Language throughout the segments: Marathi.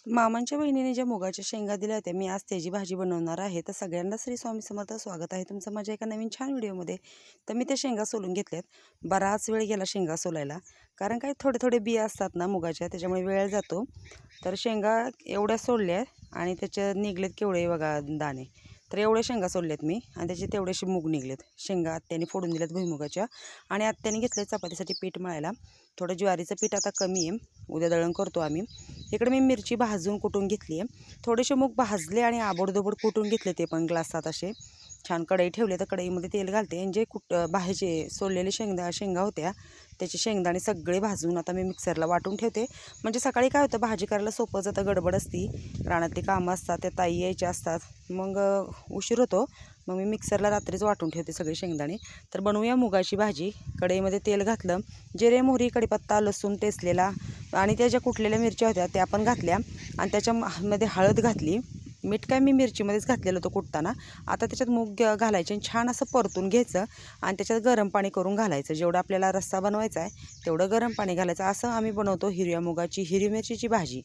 मामांच्या बहिणीने ज्या मुगाच्या शेंगा दिल्या होत्या, मी आज त्याची भाजी बनवणार आहे. तर सगळ्यांना श्री स्वामी समर्थ, स्वागत आहे तुमचं माझ्या एका नवीन छान व्हिडिओमध्ये. तर मी त्या शेंगा सोलून घेतल्यात. बराच वेळ गेला शेंगा सोलायला, कारण काय थोडे थोडे बिया असतात ना मुगाच्या, त्याच्यामुळे वेळ जातो. तर शेंगा एवढ्या सोडल्या आणि त्याच्यात निघलेत केवढे बघा दाणे. तर एवढ्या शेंगा सोडल्यात मी आणि त्याचे तेवढेसे मूग निघलेत. शेंगा आत्याने फोडून दिल्यात भुईमुगाच्या आणि आत्याने घेतलं चपातीसाठी पीठ मळायला. थोडं ज्वारीचं पीठ आता कमी आहे, उद्या दळण करतो आम्ही. इकडे मी मिरची भाजून कुटून घेतली आहे. थोडेसे मूग भाजले आणि आबडधोबड कुटून घेतले, ते पण ग्लासात असे छान. कढई ठेवले तर कढईमध्ये तेल घालते आणि जे भाजी सोललेले शेंगा होत्या त्याचे शेंगदाणे सगळे भाजून आता मी मिक्सरला वाटून ठेवते. म्हणजे सकाळी काय होतं, भाजी करायला सोपं जातं, गडबड असती, रानातली कामं असतात, त्या ताई यायच्या असतात, मग उशीर होतो. मग मी मिक्सरला रात्रीच वाटून ठेवते सगळे शेंगदाणे. तर बनवूया मुगाची भाजी. कढईमध्ये तेल घातलं, जिरे मोहरी कढीपत्ता लसूण टेचलेला आणि त्या ज्या कुटलेल्या मिरच्या होत्या त्या पण घातल्या आणि त्याच्यामध्ये हळद घातली. मीठ काय मी मिरचीमध्येच घातलेलं होतं कुटताना. आता त्याच्यात मूग घालायचे आणि छान असं परतून घ्यायचं आणि त्याच्यात गरम पाणी करून घालायचं. जेवढं आपल्याला रस्सा बनवायचा आहे तेवढं गरम पाणी घालायचं. असं आम्ही बनवतो हिरव्या मुगाची हिरवी मिरचीची भाजी.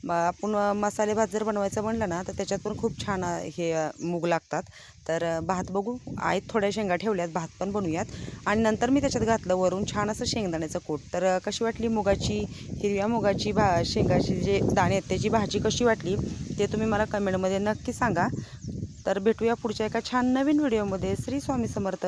आपण मसाले भात जर बनवायचं म्हणलं ना तर त्याच्यात पण खूप छान हे मूग लागतात. तर भात बघू, आहेत थोड्या शेंगा ठेवल्यात, भात पण बनवूयात. आणि नंतर मी त्याच्यात घातलं वरून छान असं शेंगदाण्याचं कूट. तर कशी वाटली मुगाची हिरव्या मुगाची शेंगाची जे दाणे आहेत त्याची भाजी कशी वाटली ते तुम्ही मला कमेंटमध्ये नक्की सांगा. तर भेटूया पुढच्या एका छान नवीन व्हिडिओमध्ये. श्री स्वामी समर्थ.